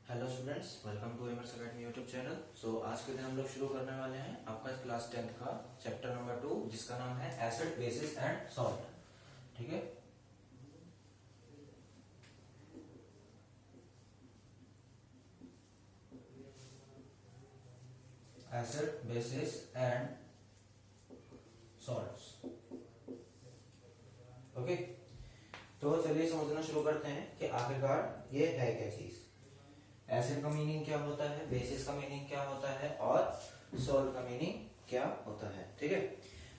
Hello students, welcome to Emers academy YouTube channel. आज के दिन हम लोग शुरू करने वाले हैं आपका क्लास 10th का चैप्टर नंबर 2, जिसका नाम है एसिड, बेसिस एंड सॉल्ट। ठीक है, acid, basis and salts. Okay, तो चलिए समझना शुरू करते हैं कि आखिरकार ये है क्या चीज। एसिड का मीनिंग क्या होता है, बेसिस का मीनिंग क्या होता है और सॉल्ट का मीनिंग क्या होता है। ठीक है,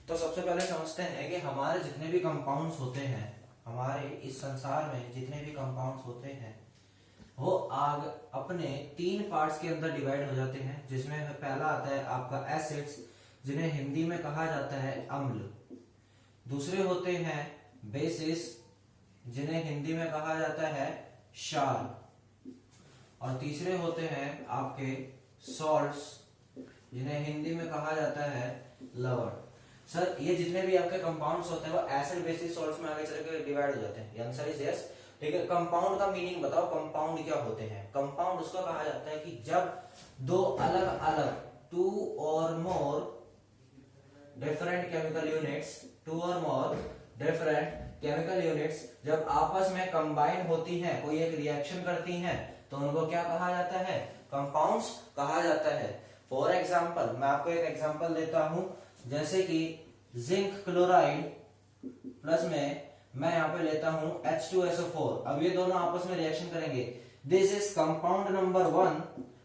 तो सबसे पहले समझते हैं कि हमारे जितने भी कंपाउंड्स होते हैं, हमारे इस संसार में जितने भी कंपाउंड्स होते हैं वो आग अपने 3 पार्ट्स के अंदर डिवाइड हो जाते हैं, जिसमें पहला आता है आपका एसिड्स, जिन्हें हिंदी में कहा जाता है अम्ल। दूसरे होते हैं बेसिस, जिन्हें हिंदी में कहा जाता है क्षार। और तीसरे होते हैं आपके सॉल्ट्स, जिन्हें हिंदी में कहा जाता है लवण। सर, ये जितने भी आपके कंपाउंड्स होते हैं वो एसिड, बेसिस, सॉल्ट्स में आगे चल के डिवाइड हो जाते हैं। Answer is yes. ठीक है, कंपाउंड का मीनिंग बताओ, कंपाउंड क्या होते हैं। कंपाउंड उसको कहा जाता है कि जब दो अलग अलग टू और मोर डिफरेंट केमिकल यूनिट्स जब आपस में कंबाइन होती हैं, कोई एक रिएक्शन करती हैं, तो उनको क्या कहा जाता है, कंपाउंड्स कहा जाता है। फॉर एग्जाम्पल, मैं आपको एक एग्जाम्पल देता हूं, जैसे कि जिंक क्लोराइड प्लस में मैं यहां पे लेता हूं H2SO4। अब ये दोनों आपस में रिएक्शन करेंगे। दिस इज कंपाउंड नंबर 1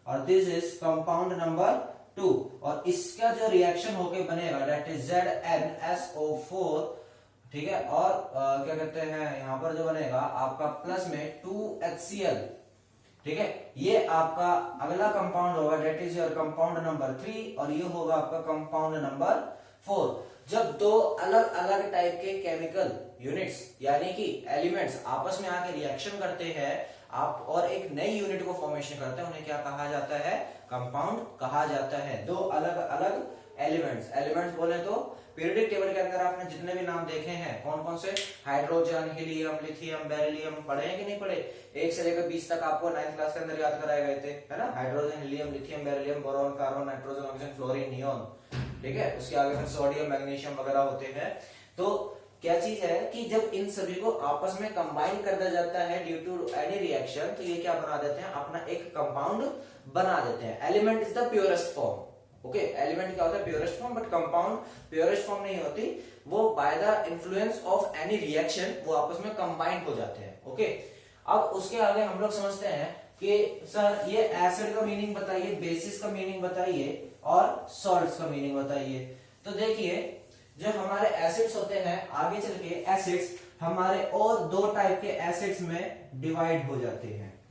और दिस इज कंपाउंड नंबर 2, और इसका जो रिएक्शन होके बनेगा दैट इज ZnSO4। ठीक है, और क्या कहते हैं यहां पर जो बनेगा आपका प्लस में 2HCl। ठीक है, ये आपका अगला कंपाउंड होगा that is your compound number 3, और ये होगा आपका कंपाउंड नंबर 4। जब दो अलग अलग टाइप के केमिकल यूनिट्स यानी कि एलिमेंट्स आपस में आके रिएक्शन करते हैं आप और एक नई यूनिट को फॉर्मेशन करते हैं, उन्हें क्या कहा जाता है, कंपाउंड कहा जाता है। दो अलग अलग एलिमेंट्स बोले तो पीरियोडिक टेबल के अंदर आपने जितने भी नाम देखे हैं, कौन कौन से, हाइड्रोजन, हीलियम, लिथियम, बेरिलियम, पढ़े हैं कि नहीं पढ़े। 1 से लेकर 20 तक आपको 9th क्लास के अंदर याद कराए गए थे, है ना। Hydrogen, helium, lithium, beryllium, boron, carbon, nitrogen, oxygen, fluorine, neon. ठीक है, उसके आगे फिर सोडियम, मैग्नीशियम वगैरह होते हैं। तो क्या चीज है कि जब इन सभी को आपस में कंबाइन कर दिया जाता है ड्यू टू एनी रिएक्शन, तो ये क्या बना देते हैं, अपना एक कंपाउंड बना देते हैं। Element is the purest form. Okay, element क्या होता है, purest form, but compound purest form नहीं होती, वो by the influence of any reaction वो आपस में कंबाइन हो जाते हैं। ओके, अब उसके आगे हम लोग समझते हैं कि सर ये एसिड का मीनिंग बताइए, बेसिस का मीनिंग बताइए और सॉल्ट्स का मीनिंग बताइए। तो देखिए, जो हमारे एसिड्स होते हैं, आगे चल के एसिड्स हमारे और 2 टाइप के एसिड्स में डिवाइड हो जाते हैं।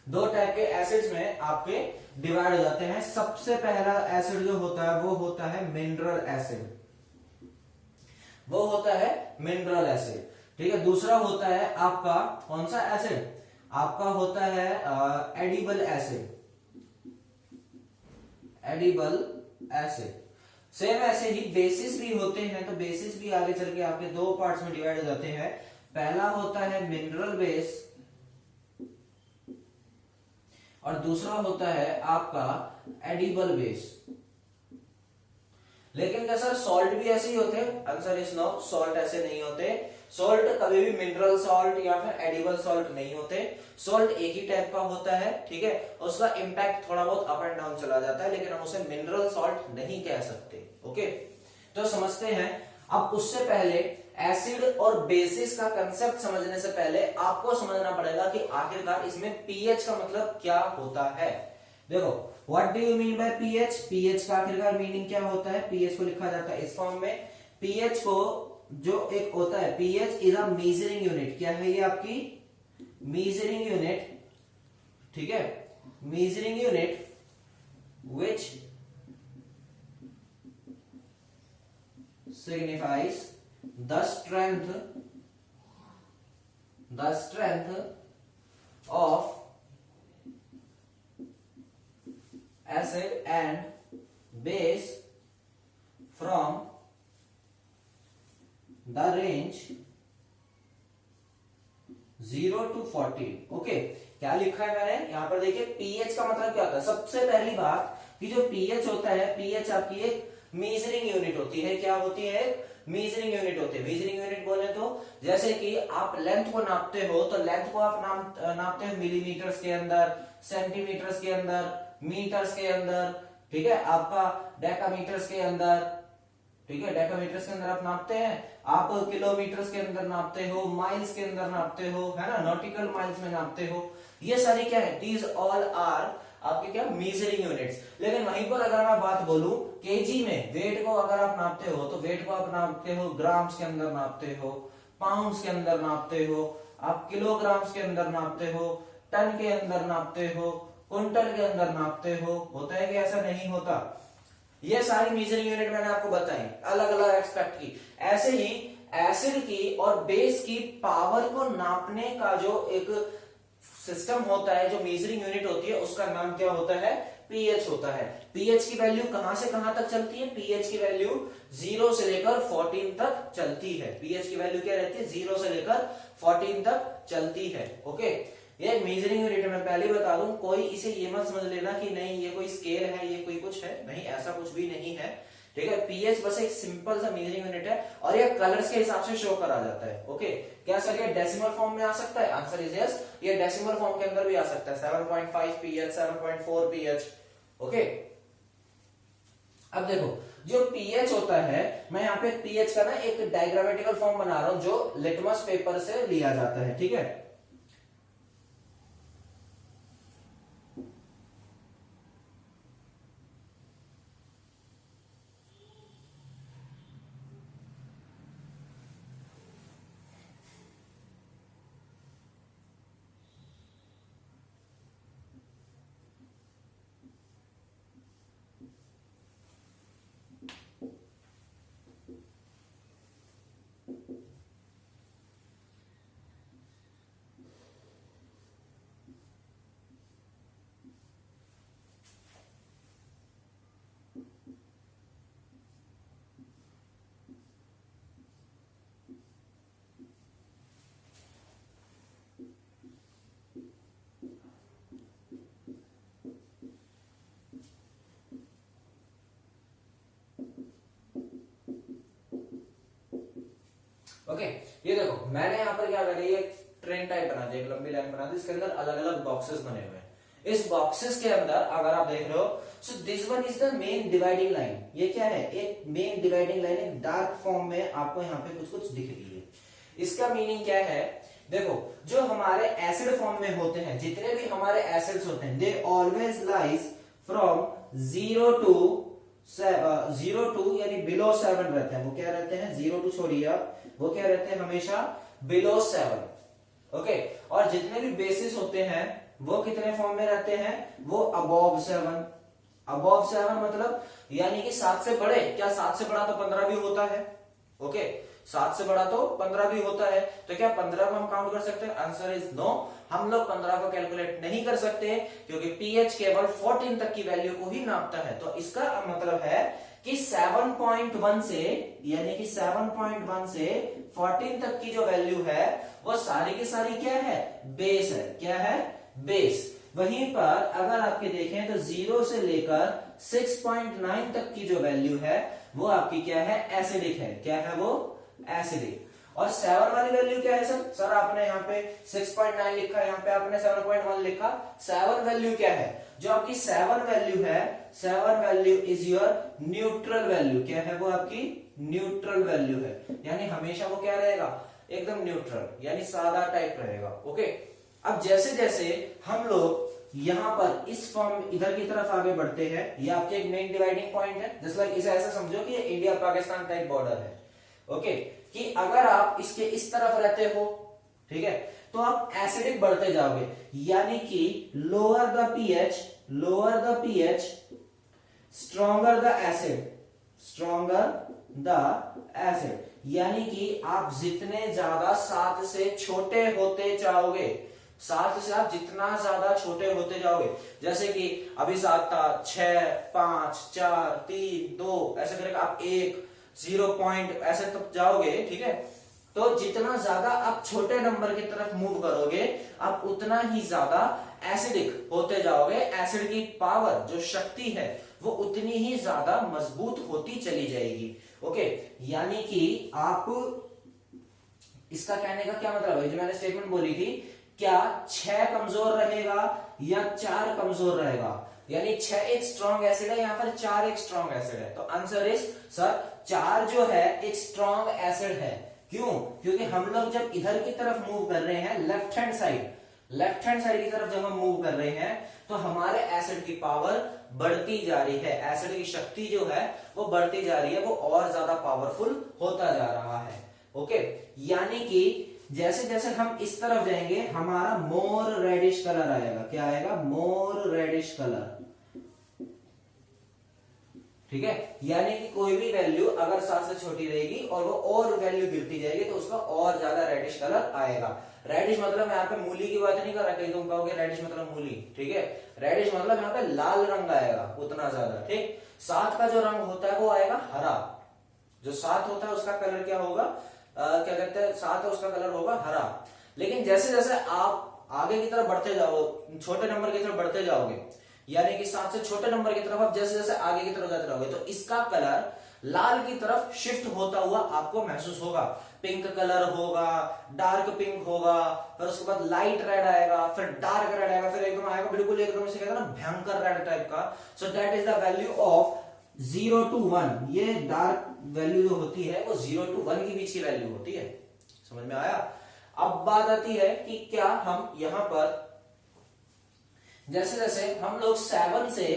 2 टाइप के एसिड्स में आपके डिवाइड हो जाते हैं। सबसे पहला एसिड जो होता है वो होता है मिनरल एसिड, ठीक है। दूसरा होता है आपका कौन सा एसिड, आपका होता है एडिबल एसिड। सेम ऐसे ही बेसिस भी होते हैं, तो बेसिस भी आगे चल के आपके 2 पार्ट्स में डिवाइड हो जाते हैं। पहला होता है मिनरल बेस और दूसरा होता है आपका एडिबल बेस। लेकिन क्या सर सॉल्ट भी ऐसे ही होते हैं, आंसर इज नो, सॉल्ट ऐसे नहीं होते। सॉल्ट कभी भी मिनरल सॉल्ट या फिर एडिबल सॉल्ट नहीं होते। सॉल्ट एक ही टाइप का होता है, ठीक है, उसका इंपैक्ट थोड़ा बहुत अप एंड डाउन चला जाता है, लेकिन हम उसे मिनरल सॉल्ट नहीं कह सकते। ओके, तो समझते हैं। अब उससे पहले एसिड और बेसिस का कंसेप्ट समझने से पहले आपको समझना पड़ेगा कि आखिरकार इसमें पीएच का मतलब क्या होता है। देखो, what do you mean by pH, pH का आखिरकार मीनिंग क्या होता है। पीएच को लिखा जाता है इस फॉर्म में। पीएच को जो एक होता है, pH is a measuring unit. क्या है ये आपकी मेजरिंग यूनिट, ठीक है, measuring unit which signifies the strength of acid and base from the range 0 to 40। Okay, क्या लिखा है मैंने यहाँ पर देखिए, पीएच का मतलब क्या होता है। सबसे पहली बात कि जो पीएच होता है, पीएच आपकी एक मीजरिंग यूनिट होती है। क्या होती है? मीजरिंग यूनिट होती है। मीजरिंग यूनिट बोले तो जैसे कि आप लेंथ को नापते हो, तो लेंथ को आप नापते हो मिलीमीटर्स के अंदर, सेंटीमीटर्स के अंदर, मीटर्स के अंदर, ठीक है, आपका डेकामीटर्स के अंदर, ठीक है, डेकामीटर्स के अंदर आप नापते हैं, आप किलोमीटर्स के अंदर नापते हो, माइल्स के अंदर नापते हो, है ना, नॉटिकल माइल्स में नापते हो। ये सारी क्या है? दीज ऑल आर आपके क्या? Measuring units. लेकिन वहीं पर अगर मैं बात बोलूं केजी में, वेट को अगर आप नापते हो तो वेट को आप नापते हो ग्राम्स के अंदर नापते हो, पाउंड्स के अंदर नापते हो, आप किलोग्राम्स के अंदर नापते हो, टन के अंदर नापते हो, क्विंटल के अंदर नापते हो। होता है कि ऐसा नहीं होता? ये सारी मेजरिंग यूनिट मैंने आपको बताई अलग अलग एस्पेक्ट की। ऐसे ही एसिड की और बेस की पावर को नापने का जो एक सिस्टम होता है, जो मेजरिंग यूनिट होती है, उसका नाम क्या होता है? पीएच होता है। पीएच की वैल्यू कहां से कहां तक चलती है? पीएच की वैल्यू 0 से लेकर 14 तक चलती है। पीएच की वैल्यू क्या रहती है? 0 से लेकर 14 तक चलती है। ओके, ये मेजरिंग यूनिट मैं पहले बता दूं, कोई इसे ये मत समझ लेना कि नहीं ये कोई स्केल है, ये कोई कुछ है, नहीं, ऐसा कुछ भी नहीं है। ठीक है, पीएच बस एक सिंपल सा मेजरिंग यूनिट है और ये कलर्स के हिसाब से शो करा जाता है। ओके, क्या सर ये डेसिमल फॉर्म में आ सकता है? आंसर इज यस, ये डेसिमल फॉर्म के अंदर भी आ सकता है। 7.5 पीएच, 7.4 पीएच। ओके, अब देखो जो पीएच होता है, मैं यहाँ पे पीएच का ना एक डायग्रामेटिकल फॉर्म बना रहा हूं जो लिटमस पेपर से लिया जाता है। ठीक है, ओके, ये देखो मैंने यहाँ पर क्या करी, एक ट्रेन टाइप बना दी, एक लंबी लाइन बना दी, इसके अंदर अलग अलग बॉक्सेस बने हुए हैं। इस बॉक्सेस के अंदर अगर आप देख रहे हो, so this one is the main dividing line. ये क्या है? एक मेन डिवाइडिंग लाइन, एक डार्क फॉर्म में आपको यहाँ पे कुछ कुछ दिख रही है। इसका मीनिंग क्या है? देखो, जो हमारे एसिड फॉर्म में होते हैं, जितने भी हमारे एसिड्स होते हैं, they always lies from 0 to 0 यानी बिलो 7 रहते हैं। वो क्या रहते हैं? 0 to छोड़िए आप, वो क्या रहते हैं? हमेशा बिलो 7। ओके, और जितने भी बेसिस होते हैं वो कितने फॉर्म में रहते हैं? वो अबोव 7। अबोव 7 मतलब यानी कि 7 से बड़े। क्या 7 से बड़ा तो 15 भी होता है? ओके, 7 से बड़ा तो 15 भी होता है। तो क्या 15 को हम काउंट कर सकते हैं? आंसर इज नो, हम लोग 15 को कैलकुलेट नहीं कर सकते, क्योंकि पीएच केवल 14 तक की वैल्यू को ही नापता है। तो इसका मतलब है कि 7.1 से, यानी कि 7.1 से 14 तक की जो वैल्यू है वो सारी की सारी क्या है? बेस है। क्या है? बेस। वहीं पर अगर आपके देखें तो 0 से लेकर 6.9 तक की जो वैल्यू है वो आपकी क्या है? एसिडिक है। क्या है वो? एसिडिक। और 7 वाली वैल्यू क्या है सर? सर आपने यहाँ पे 6.9 लिखा, यहाँ पे आपने 7.1 लिखा। 7 वैल्यू क्या है? जो आपकी 7 वैल्यू है, 7 value is your neutral value. क्या है वो? आपकी न्यूट्रल वैल्यू है, यानी हमेशा वो क्या रहेगा? एकदम न्यूट्रल, यानी सादा टाइप रहेगा। ओके, अब जैसे जैसे हम लोग यहां पर इस फॉर्म इधर की तरफ आगे बढ़ते हैं, ये आपके एक मेन डिवाइडिंग पॉइंट है। जस्ट लाइक इसे ऐसा समझो कि इंडिया पाकिस्तान का एक बॉर्डर है। ओके, कि अगर आप इसके इस तरफ रहते हो, ठीक है, तो आप एसिडिक बढ़ते जाओगे, यानी कि lower the pH stronger the acid, यानी कि आप जितने ज्यादा 7 से छोटे होते जाओगे, 7 से आप जितना ज्यादा छोटे होते जाओगे, जैसे कि अभी 7 था, 6, 5, 4, 3, 2 ऐसे करके आप 1, 0 पॉइंट ऐसे तक जाओगे। ठीक है, तो जितना ज्यादा आप छोटे नंबर की तरफ मूव करोगे आप उतना ही ज्यादा एसिडिक होते जाओगे, एसिड की पावर जो शक्ति है वो उतनी ही ज्यादा मजबूत होती चली जाएगी। ओके, यानी कि आप, इसका कहने का क्या मतलब है, जो मैंने स्टेटमेंट बोली थी, क्या 6 कमजोर रहेगा या 4 कमजोर रहेगा, यानी 6 एक स्ट्रॉन्ग एसिड है, यहां पर 4 एक स्ट्रॉन्ग एसिड है। तो आंसर इज सर 4 जो है एक स्ट्रॉन्ग एसिड है। क्यों? क्योंकि हम लोग जब इधर की तरफ मूव कर रहे हैं, लेफ्ट हैंड साइड की तरफ जब हम मूव कर रहे हैं तो हमारे एसिड की पावर बढ़ती जा रही है, एसिड की शक्ति जो है वो बढ़ती जा रही है, वो और ज्यादा पावरफुल होता जा रहा है। ओके, यानी कि जैसे जैसे हम इस तरफ जाएंगे हमारा मोर रेडिश कलर आएगा। क्या आएगा? मोर रेडिश कलर। ठीक है, यानी कि कोई भी वैल्यू अगर 7 से छोटी रहेगी और वो और वैल्यू गिरती जाएगी तो उसका और ज्यादा रेडिश कलर आएगा। रेडिश मतलब यहाँ पे मूली की बात नहीं कर रहा, कहीं तुम कहोगे रेडिश मतलब मूली, ठीक है, रेडिश मतलब यहाँ पे लाल रंग आएगा उतना ज्यादा। ठीक, 7 का जो रंग होता है वो आएगा हरा। जो 7 होता है उसका कलर क्या होगा, क्या कहते हैं, 7 है उसका कलर होगा हरा। लेकिन जैसे जैसे आप आगे की तरफ बढ़ते जाओ, छोटे नंबर की तरफ बढ़ते जाओगे, यानी कि 7 से छोटे नंबर की तरफ आप जैसे जैसे आगे की तरफ जाते रहोगे तो इसका कलर लाल की तरफ शिफ्ट होता हुआ आपको महसूस होगा। पिंक कलर होगा, डार्क पिंक होगा, फिर उसके बाद लाइट रेड आएगा, फिर डार्क रेड आएगा, फिर एकदम आएगा बिल्कुल एकदम से कहते हैं ना भयंकर रेड टाइप का। So that is the value of 0 to 1। ये डार्क वैल्यू जो होती है वो 0 to 1 के बीच की वैल्यू होती है। समझ में आया? अब बात आती है कि क्या हम यहां पर जैसे जैसे हम लोग 7 से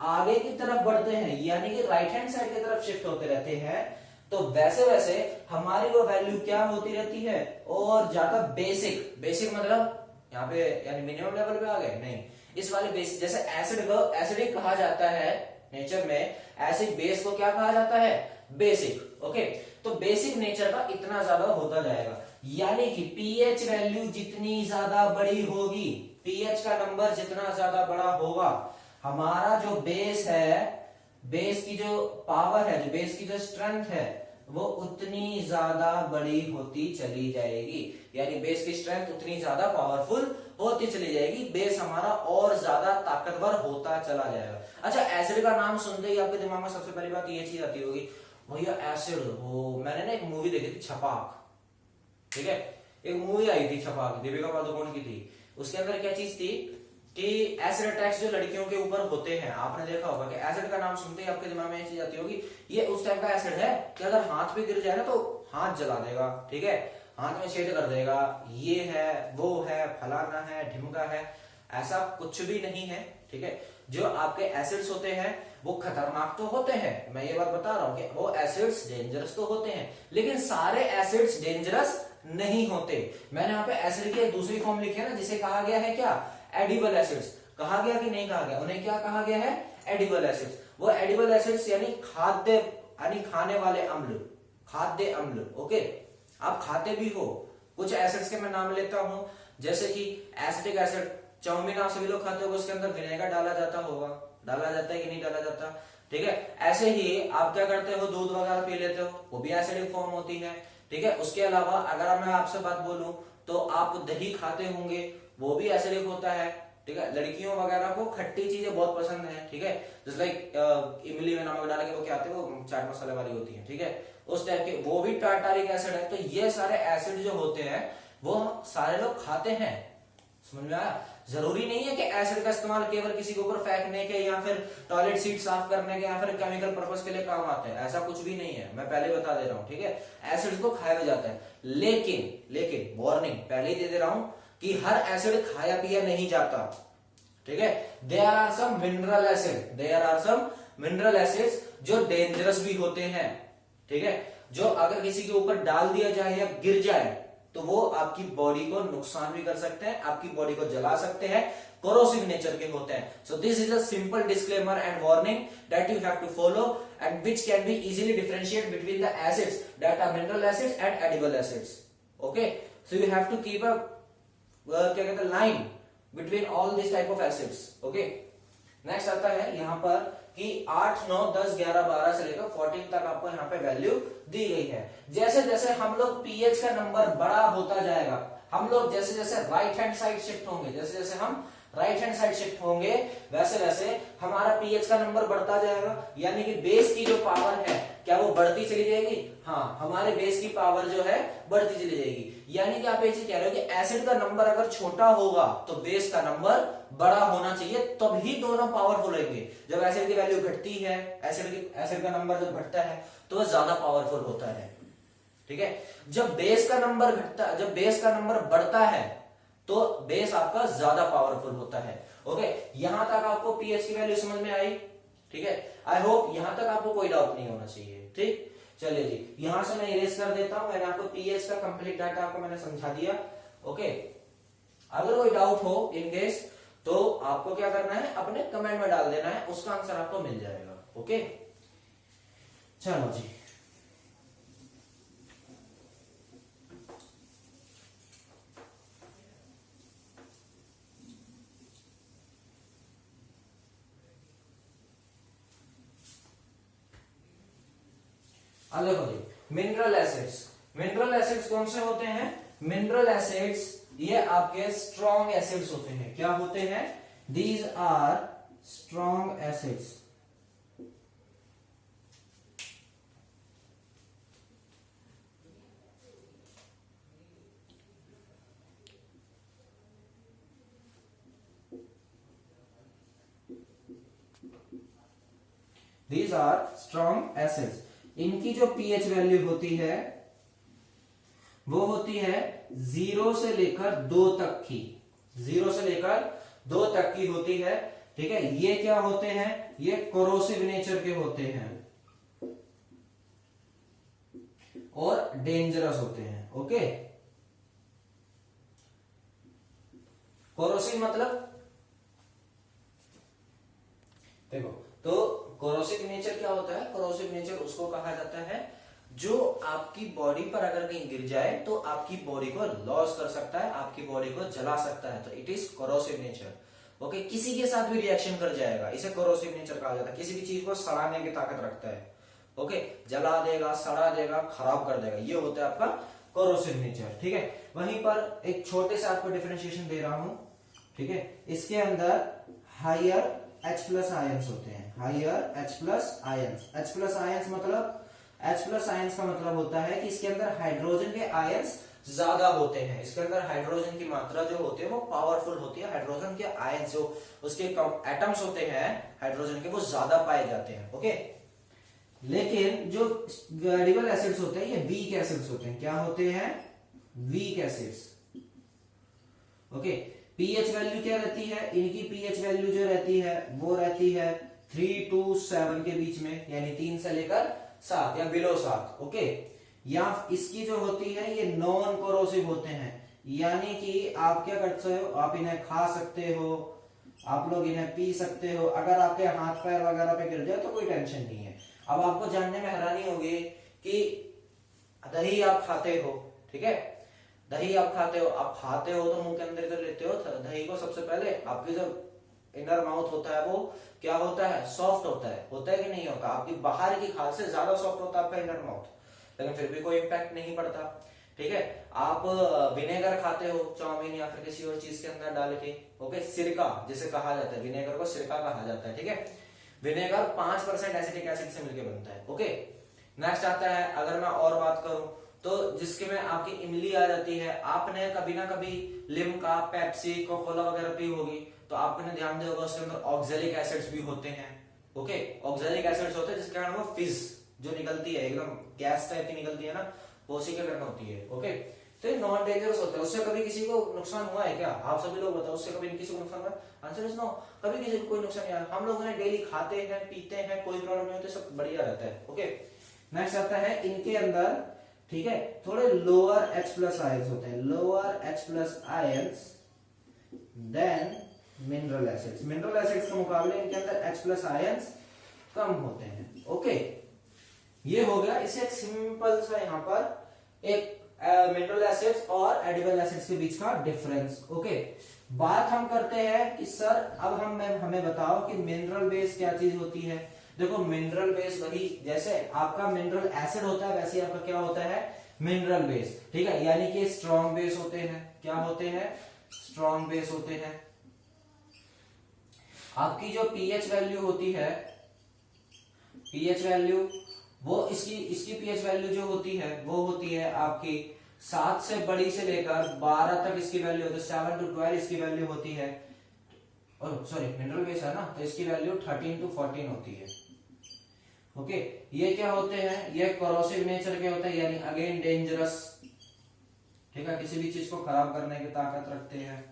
आगे की तरफ बढ़ते हैं, यानी कि राइट हैंड साइड की तरफ शिफ्ट होते रहते हैं, तो वैसे वैसे हमारी वो वैल्यू क्या होती रहती है, और ज्यादा बेसिक मतलब यहाँ पे यानी मिनिमम लेवल पे आ गए नहीं, इस वाले बेसिक, जैसे एसिड को एसिडिक कहा जाता है नेचर में, एसिड बेस को क्या कहा जाता है, बेसिक। ओके, तो बेसिक नेचर का इतना ज्यादा होता जाएगा, यानी कि पीएच वैल्यू जितनी ज्यादा बड़ी होगी, पीएच का नंबर जितना ज्यादा बड़ा होगा, हमारा जो बेस है, बेस की जो पावर है, जो बेस की जो स्ट्रेंथ है वो उतनी ज्यादा बड़ी होती चली जाएगी, यानी बेस की स्ट्रेंथ उतनी ज्यादा पावरफुल होती चली जाएगी, बेस हमारा और ज्यादा ताकतवर होता चला जाएगा। अच्छा, एसिड का नाम सुनते ही आपके दिमाग में सबसे पहली बात ये चीज आती होगी, भैया एसिड, वो मैंने ना एक मूवी देखी थी छपाक, ठीक है, एक मूवी आई थी छपाक, दीपिका पादुकोण की थी। उसके अंदर क्या चीज थी कि एसिड अटैक्स जो लड़कियों के ऊपर होते हैं, आपने देखा होगा कि एसिड का नाम सुनते ही आपके दिमाग में ये चीज आती होगी, ये उस टाइप का एसिड है कि अगर हाथ पे गिर जाए ना तो हाथ जला देगा, ठीक है, हाथ में छेद कर देगा, ये है वो है फलाना है ढिमका है। ऐसा कुछ भी नहीं है, ठीक है। जो आपके एसिड्स होते हैं वो खतरनाक तो होते हैं, मैं ये बात बता रहा हूं कि वो एसिड्स डेंजरस तो होते हैं, लेकिन सारे एसिड्स डेंजरस नहीं होते। मैंने यहाँ पे एसिड की दूसरी फॉर्म लिखी है ना, जिसे कहा गया है क्या, एडिबल एसिड्स। कहा गया कि नहीं कहा गया, उन्हें क्या कहा गया है, एडिबल एसिड्स। वो एडिबल एसिड्स यानी खाद्य, यानी खाने वाले अम्ल, खाद्य अम्ल। ओके, आप खाते भी हो। कुछ एसिड्स के मैं नाम लेता हूं, जैसे कि एसिटिक एसिड, चाउमीन आप सभी लोग खाते हो, उसके अंदर विनेगर डाला जाता होगा, डाला जाता है कि नहीं डाला जाता, ठीक है। ऐसे ही आप क्या करते हो, दूध वगैरह पी लेते हो, वो भी एसिडिक फॉर्म होती है, ठीक है। उसके अलावा अगर मैं आपसे बात बोलूं तो आप दही खाते होंगे, वो भी एसिडिक होता है, ठीक है। लड़कियों वगैरह को खट्टी चीजें बहुत पसंद है, ठीक है, जैसे लाइक इमली में नमक डाल के वो क्या आते हैं, वो चाट मसाले वाली होती है, ठीक है, उस टाइप के, वो भी टार्टारिक एसिड है। तो ये सारे एसिड जो होते हैं वो सारे लोग खाते हैं। समझ में आया? जरूरी नहीं है कि एसिड का इस्तेमाल केवल किसी के ऊपर फेंकने के या फिर टॉयलेट सीट साफ करने के या फिर केमिकल पर्पस के लिए काम आते हैं, ऐसा कुछ भी नहीं है, मैं पहले बता दे रहा हूं, ठीक है। एसिड को खाया भी जाता है, लेकिन वार्निंग पहले ही दे दे रहा हूं कि हर एसिड खाया पिया नहीं जाता, ठीक है। There are some mineral acid, there are some mineral acids जो डेंजरस भी होते हैं, ठीक है, जो अगर किसी के ऊपर डाल दिया जाए या गिर जाए तो वो आपकी बॉडी को नुकसान भी कर सकते हैं, आपकी बॉडी को जला सकते हैं, कोरोसिव नेचर के होते हैं। So this is a simple disclaimer and warning that you have to follow and which can be easily differentiate between the acids that are mineral acids and edible acids. Okay, so you have to keep a क्या कहते हैं line between all this type of acids. Okay, next आता है यहाँ पर कि 8, 9, 10, 11, 12 से लेकर 14 तक आपको यहाँ पे वैल्यू दी गई है। जैसे जैसे हम लोग पीएच का नंबर बड़ा होता जाएगा, हम लोग जैसे जैसे राइट हैंड साइड शिफ्ट होंगे, जैसे जैसे हम राइट हैंड साइड शिफ्ट होंगे, वैसे वैसे हमारा पीएच का नंबर बढ़ता जाएगा। यानी कि बेस की जो पावर है क्या वो बढ़ती चली जाएगी? हाँ, हमारे बेस की पावर जो है बढ़ती चली जाएगी। यानी कि आप ये चीज कह रहे हो कि एसिड का नंबर अगर छोटा होगा तो बेस का नंबर बड़ा होना चाहिए, तभी दोनों पावरफुल रहेंगे। जब एसिड की वैल्यू घटती है, एसिड का नंबर जब घटता है तो वह ज्यादा पावरफुल होता है। ठीक है, जब बेस का नंबर बढ़ता है तो बेस आपका ज्यादा पावरफुल होता है। ओके, यहां तक आपको पीएच की वैल्यू समझ में आई? ठीक है, आई होप यहां तक आपको कोई डाउट नहीं होना चाहिए। ठीक, चलिए जी, यहां से मैं इरेज कर देता हूं। मैंने आपको पीएच का कंप्लीट डाटा आपको मैंने समझा दिया। ओके, अगर कोई डाउट हो इन केस तो आपको क्या करना है, अपने कमेंट में डाल देना है, उसका आंसर आपको मिल जाएगा। ओके, चलो जी, अब देखो जी, मिनरल एसिड्स कौन से होते हैं? मिनरल एसिड्स ये आपके स्ट्रॉन्ग एसिड्स होते हैं। क्या होते हैं? These are strong acids. These are strong acids. इनकी जो पीएच वैल्यू होती है वो होती है 0 से लेकर 2 तक की। 0 से लेकर 2 तक की होती है। ठीक है, ये क्या होते हैं? ये कोरोसिव नेचर के होते हैं और डेंजरस होते हैं। ओके, कोरोसिव मतलब देखो, तो कोरोसिव नेचर क्या होता है? कोरोसिव नेचर उसको कहा जाता है जो आपकी बॉडी पर अगर कहीं गिर जाए तो आपकी बॉडी को लॉस कर सकता है, आपकी बॉडी को जला सकता है। तो it is corrosive nature. Okay, किसी के साथ भी रिएक्शन कर जाएगा, इसे कोरोसिव नेचर कहा जाता है। किसी भी चीज को सड़ाने की ताकत रखता है। ओके, जला देगा, सड़ा देगा, खराब कर देगा, ये होता है आपका कोरोसिव नेचर। ठीक है, वहीं पर एक छोटे से आपको डिफरेंशिएशन दे रहा हूं। ठीक है, इसके अंदर हायर H+ आयंस होते हैं। Higher H+ ions. H+ ions मतलब H+ आयंस का मतलब होता है कि इसके अंदर हाइड्रोजन के आयंस ज्यादा होते हैं। इसके अंदर हाइड्रोजन की मात्रा जो होती है वो पावरफुल होती है। हाइड्रोजन के आयंस जो उसके एटम्स होते हैं हाइड्रोजन के, वो ज्यादा पाए जाते हैं। ओके, लेकिन जो गैडिबल एसिड्स होते हैं ये वीक एसिड्स होते हैं। क्या होते हैं? Weak acids. Okay, pH value क्या रहती है? इनकी पीएच वैल्यू जो रहती है वो रहती है 3 to 7 के बीच में, यानी 3 से लेकर 7 या बिलो 7। ओके, या इसकी जो होती है ये नॉन कोरोसिव होते हैं, यानी कि आप क्या करते हो, आप इन्हें खा सकते हो, आप लोग इन्हें पी सकते हो। अगर आपके हाथ पैर वगैरह पे गिर जाए तो कोई टेंशन नहीं है। अब आपको जानने में हैरानी होगी कि दही आप खाते हो। ठीक है, दही आप खाते हो तो मुंह के अंदर कर लेते हो दही को। सबसे पहले आपके जो इनर माउथ होता है वो क्या होता है? सॉफ्ट होता है कि नहीं होता? आपकी बाहर की खाल से ज्यादा सॉफ्ट होता है आपका इनर माउथ, लेकिन फिर भी कोई इंपैक्ट नहीं पड़ता। ठीक है, आप विनेगर खाते हो चाउमीन या फिर किसी और चीज के अंदर डाल के। ओके, सिरका जिसे कहा जाता है, विनेगर को सिरका कहा जाता है। ठीक है, विनेगर 5% एसिटिक एसिड से मिलकर बनता है। ओके, नेक्स्ट आता है, अगर मैं और बात करूं तो जिसके में आपकी इमली आ जाती है। आपने कभी ना कभी लिम्का, पेप्सी, कोकोला वगैरह पी होगी तो आपने ध्यान दिया होगा उसके अंदर ऑक्सैलिक एसिड्स भी होते हैं। ओके, ऑक्सैलिक एसिड्स होते हैं जिसके कारण वो फिज जो निकलती है, एकदम गैस टाइप की निकलती है ना, वो उसी के कारण होती है। ओके, तो ये नॉन डेंजरस होता है। उससे कभी किसी को नुकसान हुआ है क्या? आप सभी लोग बताओ, उससे कभी किसी को नुकसान हुआ? आंसर इज नो, कभी किसी को कोई नुकसान नहीं आया। हम लोग उन्हें डेली खाते हैं, पीते हैं, कोई प्रॉब्लम नहीं होती, सब बढ़िया रहता है। ओके, नेक्स्ट आता है इनके अंदर, ठीक है, थोड़े लोअर H+ आयंस होते हैं, lower H+ ions than mineral acids. Mineral acids के मुकाबले इनके अंदर H+ आयंस कम होते हैं। ओके, ये हो गया। इसे एक सिंपल सा यहां पर एक मिनरल एसिड्स और एडिबल एसिड्स के बीच का डिफरेंस। ओके, बात हम करते हैं कि सर अब हमें बताओ कि मिनरल बेस क्या चीज होती है। देखो मिनरल बेस वही जैसे आपका मिनरल एसिड होता है वैसे आपका क्या होता है मिनरल बेस, ठीक है। यानी कि स्ट्रॉन्ग बेस होते हैं, क्या होते हैं स्ट्रॉन्ग बेस होते हैं। आपकी जो पीएच वैल्यू होती है, पीएच वैल्यू वो इसकी पीएच वैल्यू जो होती है वो होती है आपकी 7 से बड़ी से लेकर 12 तक इसकी वैल्यू होती है, 7 to 12 इसकी वैल्यू होती है। सॉरी मिनरल बेस है ना, तो इसकी वैल्यू 13 to 14 होती है। ओके, ये क्या होते हैं, ये कोरोसिव नेचर के होते हैं, यानी अगेन डेंजरस, ठीक है, किसी भी चीज को खराब करने की ताकत रखते हैं।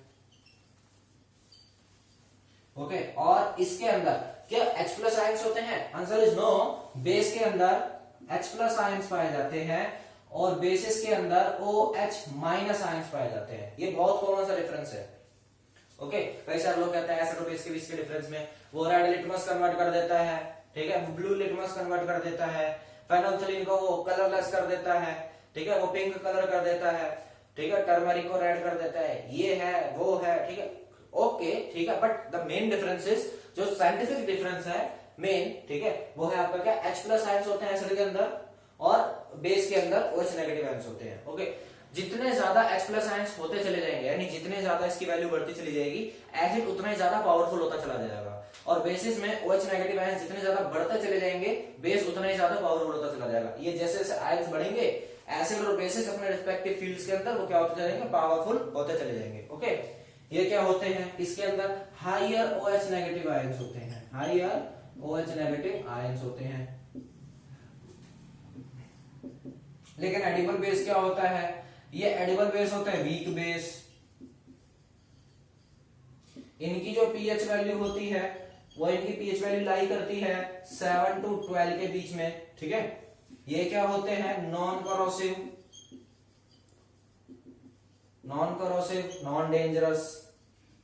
ओके, और इसके अंदर क्या H प्लस आयंस होते हैं? Answer is no. बेस के अंदर H प्लस आयंस पाए जाते हैं और बेसिस के अंदर OH माइनस आयंस पाए जाते हैं। ये बहुत कॉमन सा डिफरेंस है। ओके, कई सारे लोग कहते हैं एसिड और बेस के बीच के डिफरेंस में वो रेड लिटमस कन्वर्ट कर देता है, ठीक है, ब्लू लिटमस कन्वर्ट कर देता है, फेनोल्फथालीन को वो कलरलेस कर देता है, ठीक है, वो पिंक कलर कर देता है, ठीक है, टर्मरिक को रेड कर देता है, ये है वो है, ठीक है, ओके, ठीक है, but the main difference is, जो साइंटिफिक डिफरेंस है मेन, ठीक है, वो है आपका क्या H प्लस आयंस होते हैं एसिड के अंदर और बेस के अंदर OH नेगेटिव आयंस होते हैं। ओके, जितने ज्यादा H प्लस आयंस होते चले जाएंगे, यानी जितने ज्यादा इसकी वैल्यू बढ़ती चली जाएगी, एसिड उतना ही ज्यादा पावरफुल होता चला जाएगा, और बेसिस में OH नेगेटिव आयंस जितने ज्यादा बढ़ते चले जाएंगे, बेस उतना ही ज्यादा पावरफुल होता चला जाएगा। ये जैसे जैसे आयंस बढ़ेंगे, एसिड और बेसिस अपने रिस्पेक्टिव फील्ड्स के अंदर वो क्या होते जाएंगे, पावरफुल होते चले जाएंगे। ओके, ये क्या होते हैं, इसके अंदर हायर OH नेगेटिव आयंस होते हैं, हायर OH नेगेटिव आयंस होते हैं। लेकिन एडिबल बेस क्या होता है, ये एडिबल बेस होता है वीक बेस। इनकी जो पीएच वैल्यू होती है वो इनकी पीएच वैल्यू लाई करती है 7 to 12 के बीच में, ठीक है। ये क्या होते हैं, नॉन करोसिव, नॉन डेंजरस,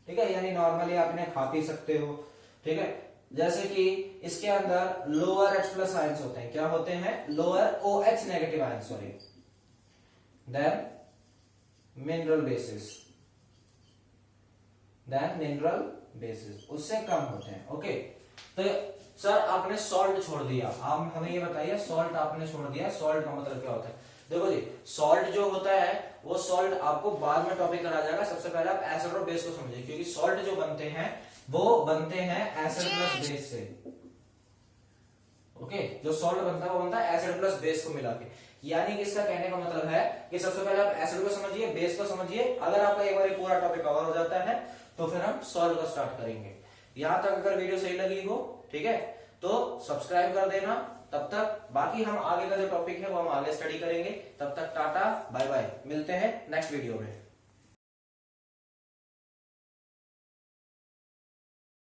ठीक है, यानी नॉर्मली आप इन्हें खा पी सकते हो, ठीक है। जैसे कि इसके अंदर लोअर H प्लस आयंस होते हैं, क्या होते हैं, lower OH negative ions, sorry, than mineral bases, उससे कम होते हैं। ओके, तो सर आपने सॉल्ट छोड़ दिया, आप हमें ये बताइए सॉल्ट आपने छोड़ दिया, सॉल्ट का मतलब क्या होता है? देखो जी, सॉल्ट जो होता है वो सॉल्ट आपको बाद में टॉपिक करा जाएगा, सबसे पहले आप एसिड और बेस को समझिए, क्योंकि सॉल्ट जो बनते हैं वो बनते हैं एसिड प्लस बेस से। ओके, जो सॉल्ट बनता है वो बनता है एसिड प्लस बेस को मिला के, यानी कि इसका कहने का मतलब है कि सबसे पहले आप एसिड को समझिए, बेस को समझिए, अगर आपका एक बार पूरा टॉपिक कवर हो जाता है तो फिर हम सॉल्ट को स्टार्ट करेंगे। यहां तक अगर वीडियो सही लगी हो, ठीक है, तो सब्सक्राइब कर देना। तब तक बाकी हम आगे का जो टॉपिक है वो हम आगे स्टडी करेंगे। तब तक टाटा बाय बाय, मिलते हैं नेक्स्ट वीडियो में।